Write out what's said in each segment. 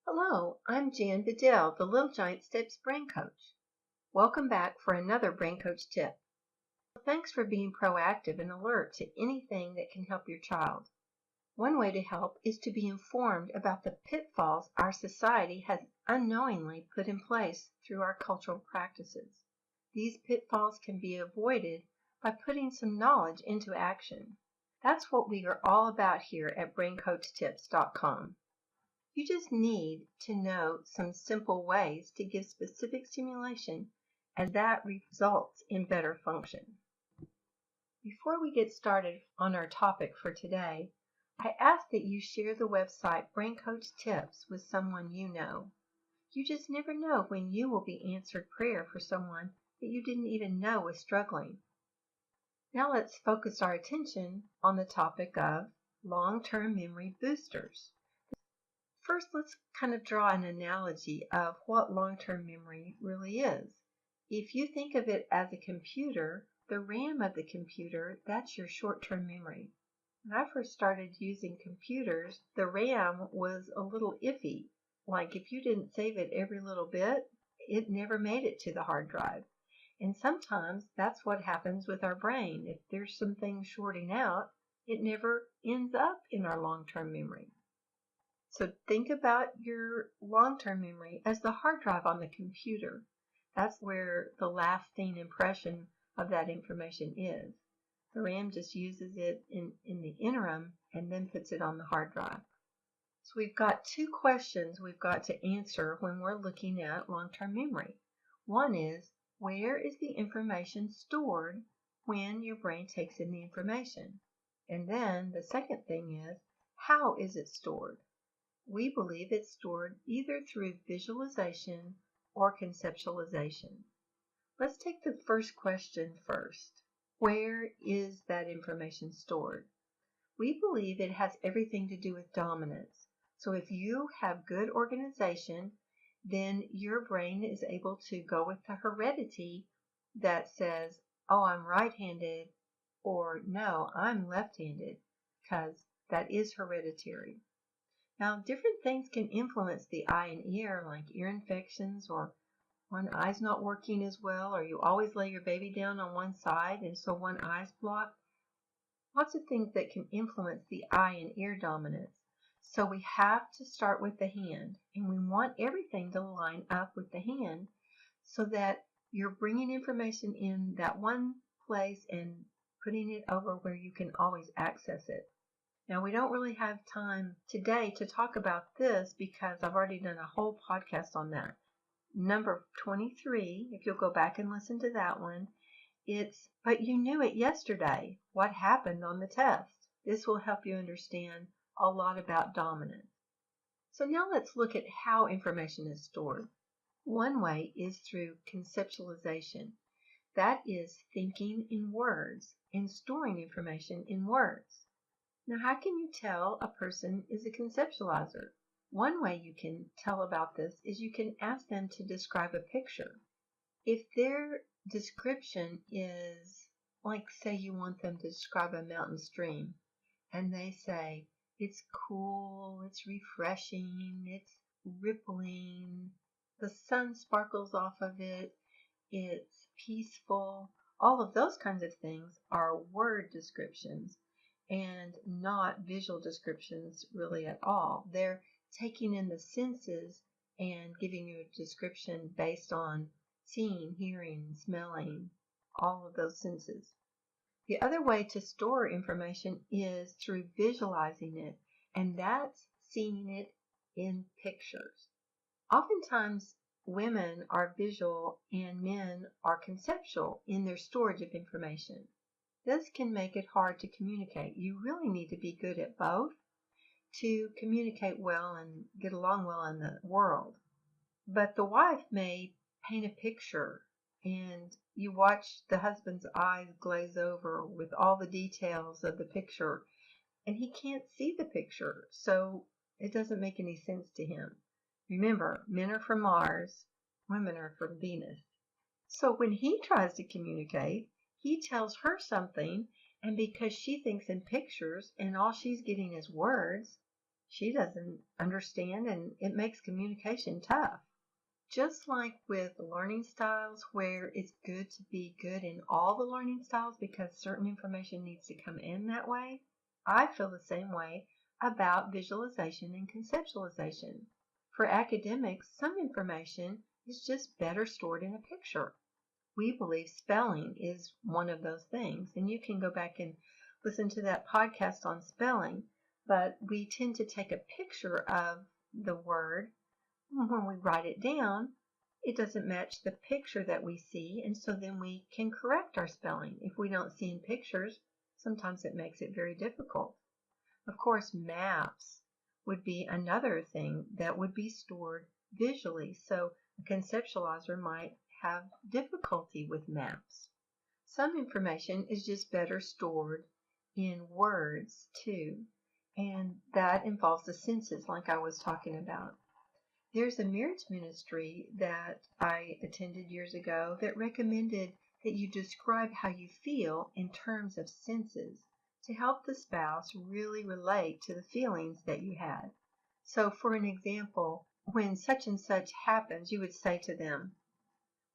Hello, I'm Jan Vidal, the Little Giant Steps Brain Coach. Welcome back for another Brain Coach tip. Thanks for being proactive and alert to anything that can help your child. One way to help is to be informed about the pitfalls our society has unknowingly put in place through our cultural practices. These pitfalls can be avoided by putting some knowledge into action. That's what we are all about here at BrainCoachTips.com. You just need to know some simple ways to give specific stimulation, as that results in better function. Before we get started on our topic for today, I ask that you share the website Brain Coach Tips with someone you know. You just never know when you will be answered prayer for someone that you didn't even know was struggling. Now let's focus our attention on the topic of long-term memory boosters. First, let's kind of draw an analogy of what long-term memory really is. If you think of it as a computer, the RAM of the computer, that's your short-term memory. When I first started using computers, the RAM was a little iffy. Like if you didn't save it every little bit, it never made it to the hard drive. And sometimes that's what happens with our brain. If there's some things shorting out, it never ends up in our long-term memory. So think about your long-term memory as the hard drive on the computer. That's where the lasting impression of that information is. The RAM just uses it in the interim and then puts it on the hard drive. So we've got two questions we've got to answer when we're looking at long-term memory. One is, where is the information stored when your brain takes in the information? And then the second thing is, how is it stored? We believe it's stored either through visualization or conceptualization. Let's take the first question first. Where is that information stored? We believe it has everything to do with dominance. So if you have good organization, then your brain is able to go with the heredity that says, oh, I'm right-handed, or no, I'm left-handed, because that is hereditary. Now, different things can influence the eye and ear, like ear infections, or one eye's not working as well, or you always lay your baby down on one side and so one eye's blocked. Lots of things that can influence the eye and ear dominance. So we have to start with the hand, and we want everything to line up with the hand so that you're bringing information in that one place and putting it over where you can always access it. Now, we don't really have time today to talk about this because I've already done a whole podcast on that. Number 23, if you'll go back and listen to that one, it's, but you knew it yesterday. What happened on the test? This will help you understand a lot about dominance. So now let's look at how information is stored. One way is through conceptualization. That is thinking in words and storing information in words. Now, how can you tell a person is a conceptualizer? One way you can tell about this is you can ask them to describe a picture. If their description is, like say you want them to describe a mountain stream, and they say, it's cool, it's refreshing, it's rippling, the sun sparkles off of it, it's peaceful, all of those kinds of things are word descriptions and not visual descriptions really at all. They're taking in the senses and giving you a description based on seeing, hearing, smelling, all of those senses. The other way to store information is through visualizing it, and that's seeing it in pictures. Oftentimes, women are visual and men are conceptual in their storage of information. This can make it hard to communicate. You really need to be good at both to communicate well and get along well in the world. But the wife may paint a picture and you watch the husband's eyes glaze over with all the details of the picture and he can't see the picture, so it doesn't make any sense to him. Remember, men are from Mars, women are from Venus. So when he tries to communicate, he tells her something, and because she thinks in pictures and all she's getting is words, She doesn't understand, and it makes communication tough. Just like with learning styles, where it's good to be good in all the learning styles because certain information needs to come in that way, I feel the same way about visualization and conceptualization. For academics, some information is just better stored in a picture. We believe spelling is one of those things, and you can go back and listen to that podcast on spelling, but we tend to take a picture of the word. When we write it down, it doesn't match the picture that we see, and so then we can correct our spelling. If we don't see in pictures, sometimes it makes it very difficult. Of course, maps would be another thing that would be stored visually, so a conceptualizer might have difficulty with maps. Some information is just better stored in words too, and that involves the senses like I was talking about. There's a marriage ministry that I attended years ago that recommended that you describe how you feel in terms of senses to help the spouse really relate to the feelings that you had. So for an example, when such and such happens, you would say to them,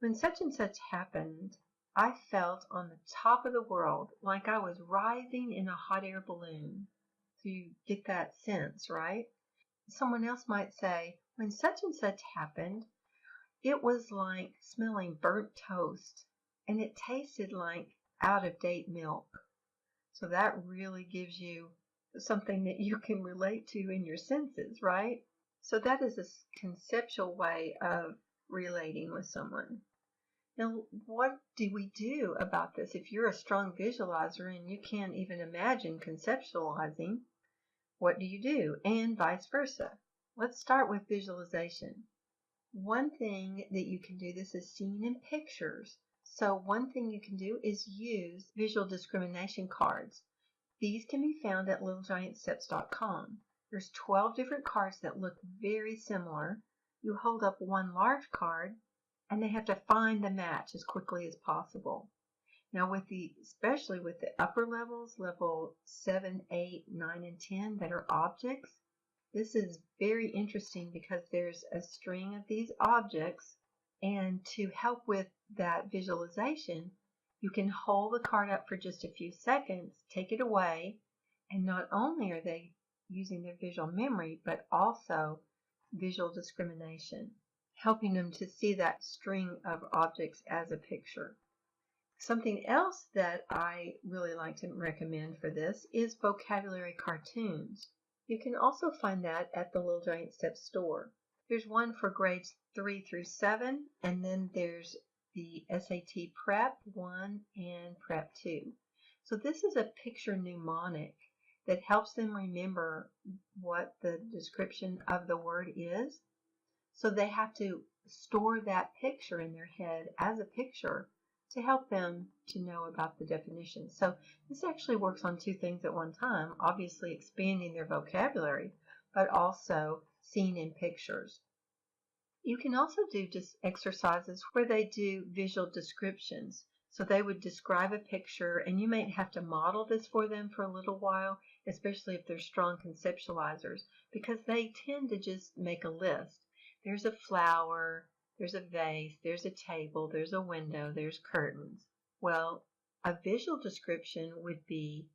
when such and such happened, I felt on the top of the world like I was rising in a hot air balloon. So you get that sense, right? Someone else might say, when such and such happened, it was like smelling burnt toast, and it tasted like out-of-date milk. So that really gives you something that you can relate to in your senses, right? So that is a conceptual way of relating with someone. Now, what do we do about this? If you're a strong visualizer and you can't even imagine conceptualizing, what do you do? And vice versa. Let's start with visualization. One thing that you can do, this is seen in pictures. So one thing you can do is use visual discrimination cards. These can be found at littlegiantsteps.com. There's 12 different cards that look very similar. You hold up one large card and they have to find the match as quickly as possible. Now especially with the upper levels, level 7, 8, 9, and 10 that are objects, this is very interesting because there's a string of these objects, and to help with that visualization, you can hold the card up for just a few seconds, take it away, and not only are they using their visual memory, but also visual discrimination, helping them to see that string of objects as a picture. Something else that I really like to recommend for this is vocabulary cartoons. You can also find that at the Little Giant Steps store. There's one for grades 3 through 7, and then there's the SAT Prep 1 and Prep 2. So this is a picture mnemonic that helps them remember what the description of the word is. So they have to store that picture in their head as a picture to help them to know about the definition. So this actually works on two things at one time, obviously expanding their vocabulary, but also seen in pictures. You can also do just exercises where they do visual descriptions. So they would describe a picture, and you might have to model this for them for a little while, especially if they're strong conceptualizers, because they tend to just make a list. There's a flower, there's a vase, there's a table, there's a window, there's curtains. Well, a visual description would be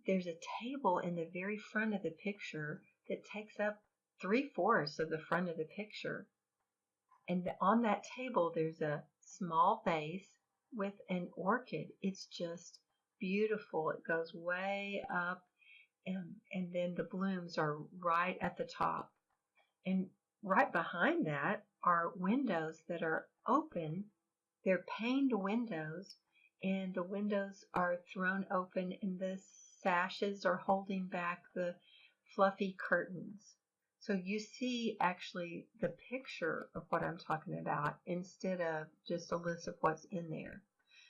there's a table in the very front of the picture that takes up 3/4 of the front of the picture. And on that table, there's a small vase with an orchid. It's just beautiful. It goes way up, and then the blooms are right at the top. And right behind that are windows that are open. They're paned windows, and the windows are thrown open, and the sashes are holding back the fluffy curtains. So you see actually the picture of what I'm talking about instead of just a list of what's in there.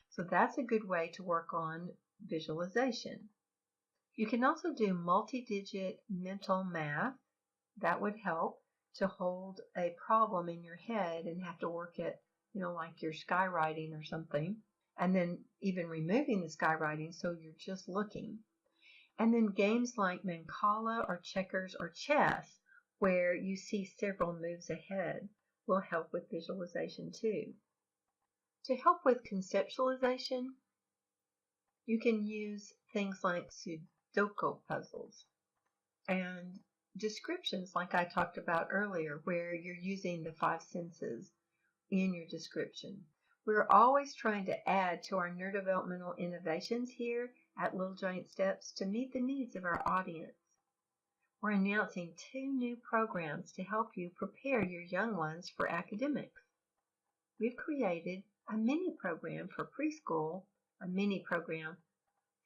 So that's a good way to work on visualization. You can also do multi-digit mental math. That would help to hold a problem in your head and have to work it, like you're skywriting or something, and then even removing the skywriting so you're just looking. And then games like Mancala or checkers or chess, where you see several moves ahead, will help with visualization too. To help with conceptualization, you can use things like Sudoku puzzles and descriptions like I talked about earlier, where you're using the 5 senses in your description. We're always trying to add to our neurodevelopmental innovations here at Little Giant Steps to meet the needs of our audience. We're announcing 2 new programs to help you prepare your young ones for academics. We've created a mini program for preschool, a mini program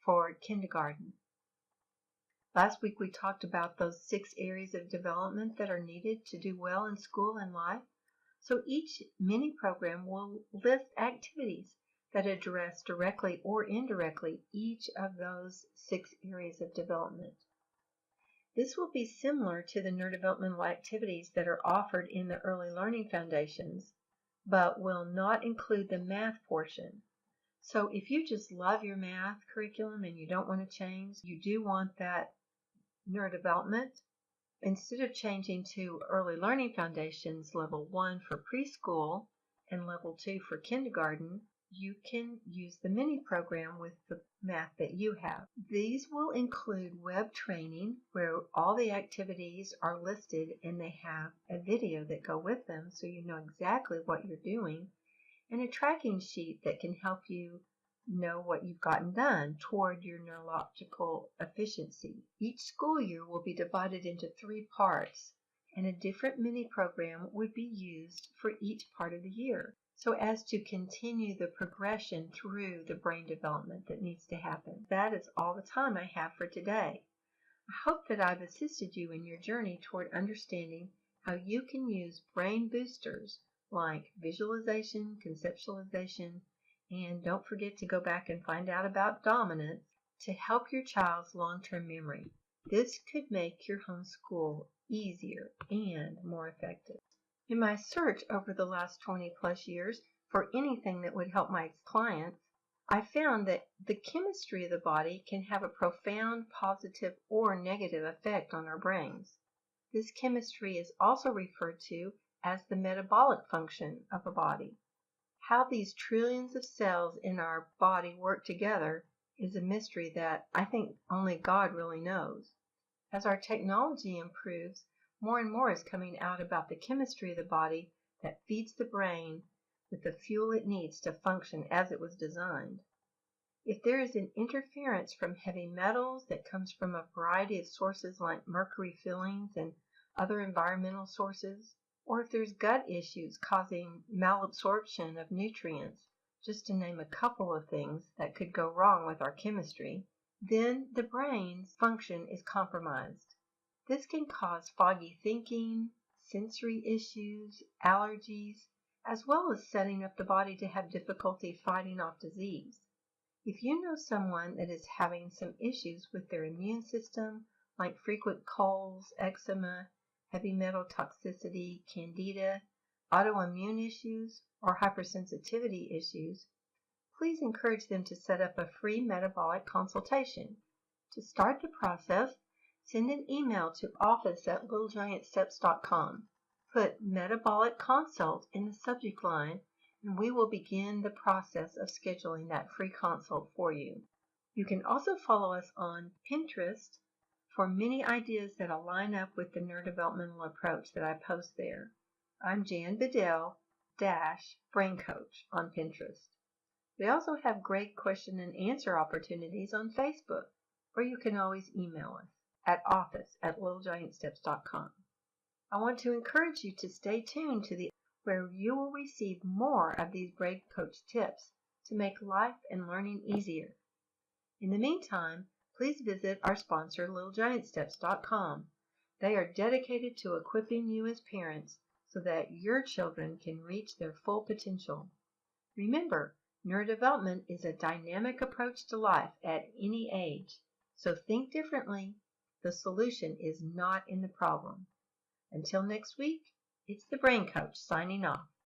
for kindergarten. Last week we talked about those 6 areas of development that are needed to do well in school and life. So each mini program will list activities that address directly or indirectly each of those 6 areas of development. This will be similar to the neurodevelopmental activities that are offered in the early learning foundations, but will not include the math portion. So if you just love your math curriculum and you don't want to change, you do want that neurodevelopment, instead of changing to early learning foundations level 1 for preschool and level 2 for kindergarten, you can use the mini program with the math that you have. These will include web training where all the activities are listed and they have a video that go with them so you know exactly what you're doing, and a tracking sheet that can help you know what you've gotten done toward your neurological efficiency. Each school year will be divided into 3 parts, and a different mini program would be used for each part of the year, so as to continue the progression through the brain development that needs to happen. That is all the time I have for today. I hope that I've assisted you in your journey toward understanding how you can use brain boosters like visualization, conceptualization, and don't forget to go back and find out about dominance to help your child's long-term memory. This could make your homeschool easier and more effective. In my search over the last 20 plus years for anything that would help my clients, I found that the chemistry of the body can have a profound positive or negative effect on our brains. This chemistry is also referred to as the metabolic function of a body. How these trillions of cells in our body work together is a mystery that I think only God really knows. As our technology improves, more and more is coming out about the chemistry of the body that feeds the brain with the fuel it needs to function as it was designed. If there is an interference from heavy metals that comes from a variety of sources like mercury fillings and other environmental sources, or if there's gut issues causing malabsorption of nutrients, just to name a couple of things that could go wrong with our chemistry, then the brain's function is compromised. This can cause foggy thinking, sensory issues, allergies, as well as setting up the body to have difficulty fighting off disease. If you know someone that is having some issues with their immune system, like frequent colds, eczema, heavy metal toxicity, candida, autoimmune issues, or hypersensitivity issues, please encourage them to set up a free metabolic consultation. To start the process, send an email to office@littlegiantsteps.com. Put metabolic consult in the subject line, and we will begin the process of scheduling that free consult for you. You can also follow us on Pinterest for many ideas that align up with the neurodevelopmental approach that I post there. I'm Jan Bedell Brain Coach on Pinterest. We also have great question and answer opportunities on Facebook, or you can always email us at office@littlegiantsteps.com. I want to encourage you to stay tuned to where you will receive more of these Brain Coach tips to make life and learning easier. In the meantime, please visit our sponsor, littlegiantsteps.com. They are dedicated to equipping you as parents so that your children can reach their full potential. Remember, neurodevelopment is a dynamic approach to life at any age, so think differently. The solution is not in the problem. Until next week, it's the Brain Coach signing off.